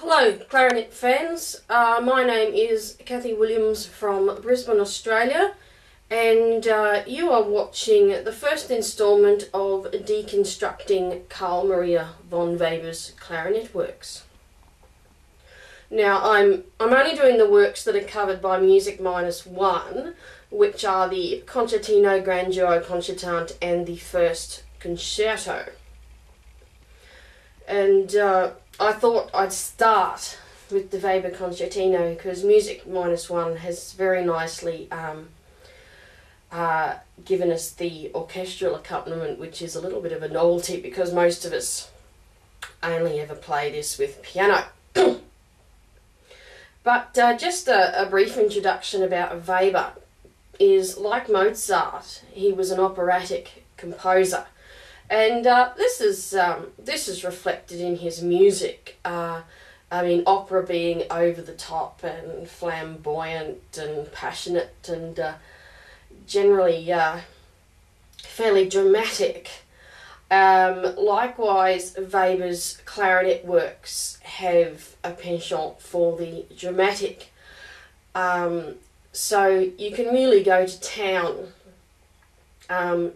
Hello clarinet fans, my name is Kathy Williams from Brisbane, Australia, and you are watching the first instalment of Deconstructing Carl Maria von Weber's clarinet works. Now I'm only doing the works that are covered by Music -1, which are the Concertino, Grand Duo, Concertante and the first concerto. And I thought I'd start with the Weber Concertino because Music -1 has very nicely given us the orchestral accompaniment, which is a little bit of a novelty because most of us only ever play this with piano. But just a brief introduction about Weber is, like Mozart, he was an operatic composer. And this is reflected in his music. I mean, opera being over the top and flamboyant and passionate and generally fairly dramatic. Likewise, Weber's clarinet works have a penchant for the dramatic. So you can really go to town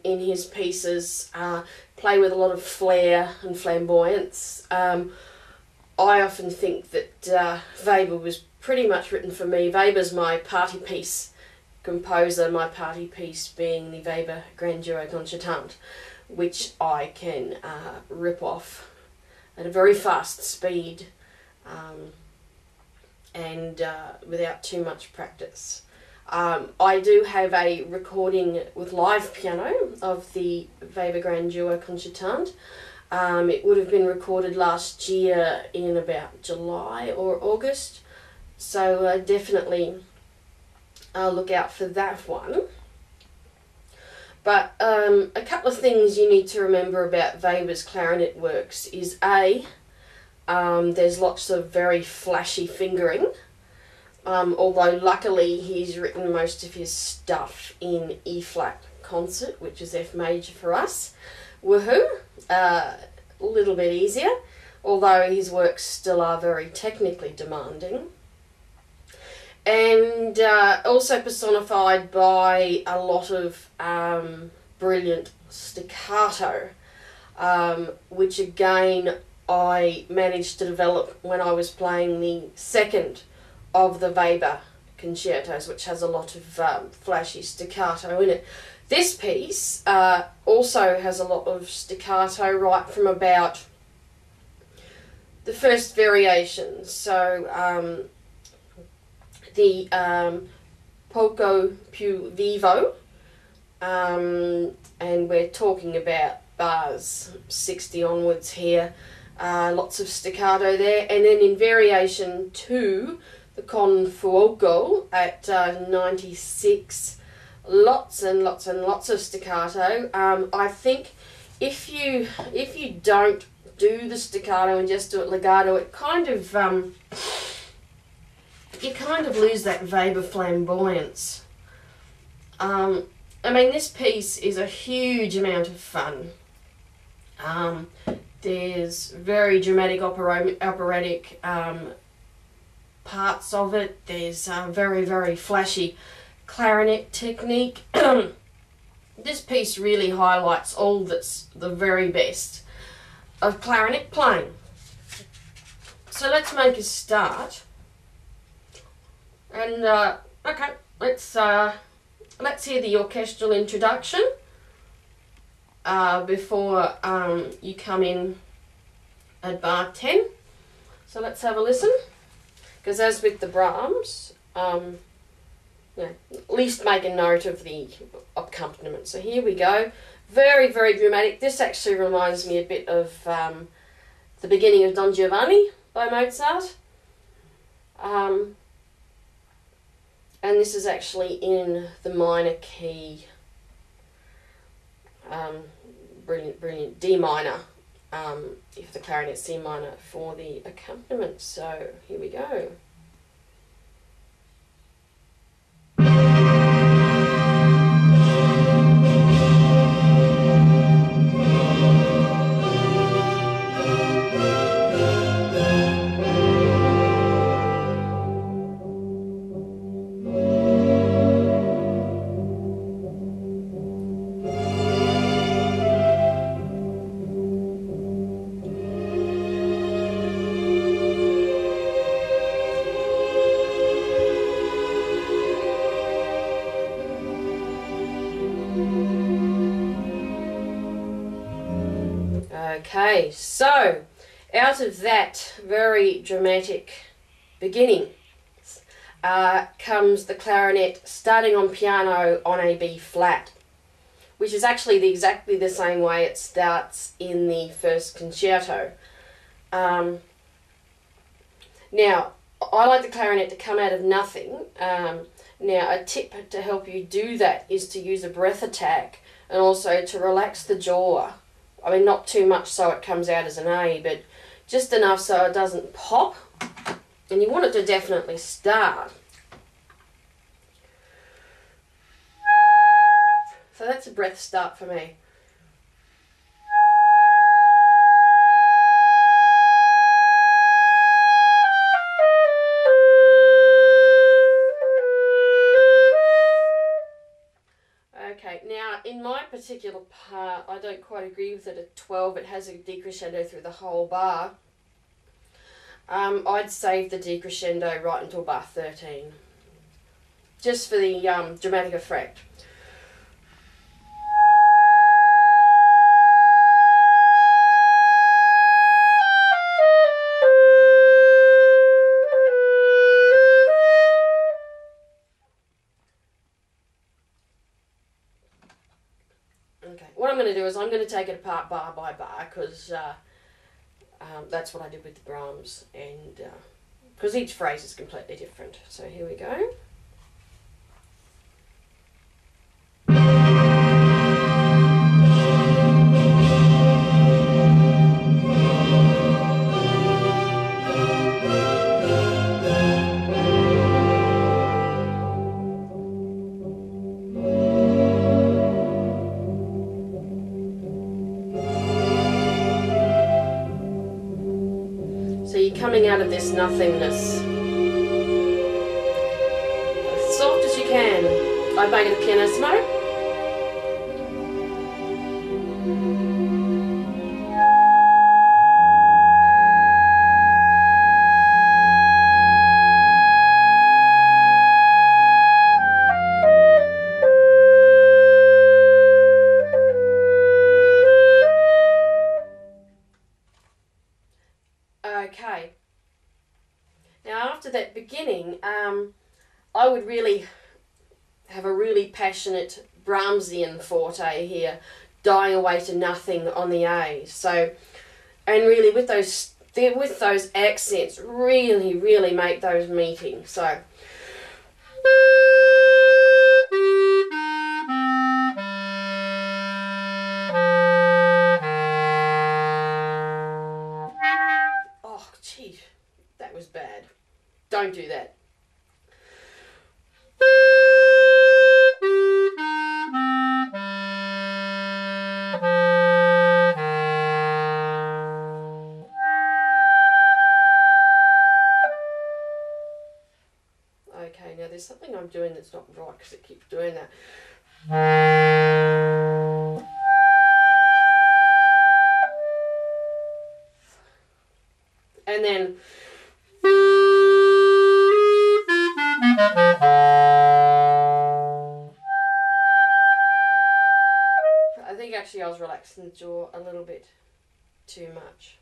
in his pieces, play with a lot of flair and flamboyance. I often think that Weber was pretty much written for me. Weber's my party piece composer, my party piece being the Weber Grand Duo Concertante, which I can rip off at a very fast speed and without too much practice. I do have a recording with live piano of the Weber Grand Duo Concertante. It would have been recorded last year in about July or August, so definitely look out for that one. But a couple of things you need to remember about Weber's clarinet works is there's lots of very flashy fingering. Although luckily he's written most of his stuff in E-flat concert, which is F major for us. Woohoo! A little bit easier, although his works still are very technically demanding. And also personified by a lot of brilliant staccato, which again I managed to develop when I was playing the second of the Weber concertos, which has a lot of flashy staccato in it. This piece also has a lot of staccato right from about the first variation. So the poco più vivo, and we're talking about bars 60 onwards here. Lots of staccato there, and then in variation 2, the con fuoco at 96, lots and lots and lots of staccato. I think if you don't do the staccato and just do it legato, it kind of you kind of lose that Weber flamboyance. I mean, this piece is a huge amount of fun. There's very dramatic operatic parts of it. There's very, very flashy clarinet technique. This piece really highlights all that's the very best of clarinet playing. So let's make a start. And okay, let's hear the orchestral introduction before you come in at bar 10. So let's have a listen. Because as with the Brahms, at least make a note of the accompaniment. So here we go. Very, very dramatic. This actually reminds me a bit of the beginning of Don Giovanni by Mozart. And this is actually in the minor key. Brilliant, brilliant. D minor. If the clarinet C minor for the accompaniment. So here we go. Okay, so out of that very dramatic beginning comes the clarinet starting on piano on a B flat, which is actually exactly the same way it starts in the first concerto. Now, I like the clarinet to come out of nothing. Now, a tip to help you do that is to use a breath attack and also to relax the jaw. I mean, not too much so it comes out as an A, but just enough so it doesn't pop. And you want it to definitely start. So that's a breath start for me. Okay, now in my particular part, I don't quite agree with it at 12. It has a decrescendo through the whole bar. I'd save the decrescendo right until bar 13, just for the dramatic effect. Okay, what I'm going to do is I'm going to take it apart bar by bar, because that's what I did with the Brahms, and because each phrase is completely different. So here we go. So you're coming out of this nothingness as soft as you can. I make it a pianissimo. Okay. Now after that beginning, I would really have a really passionate Brahmsian forte here, dying away to nothing on the A. So, and really with those accents, really make those meeting. So. Oh, gee, that was bad. Don't do that. Okay, now there's something I'm doing that's not right because it keeps doing that. And then I think actually I was relaxing the jaw a little bit too much.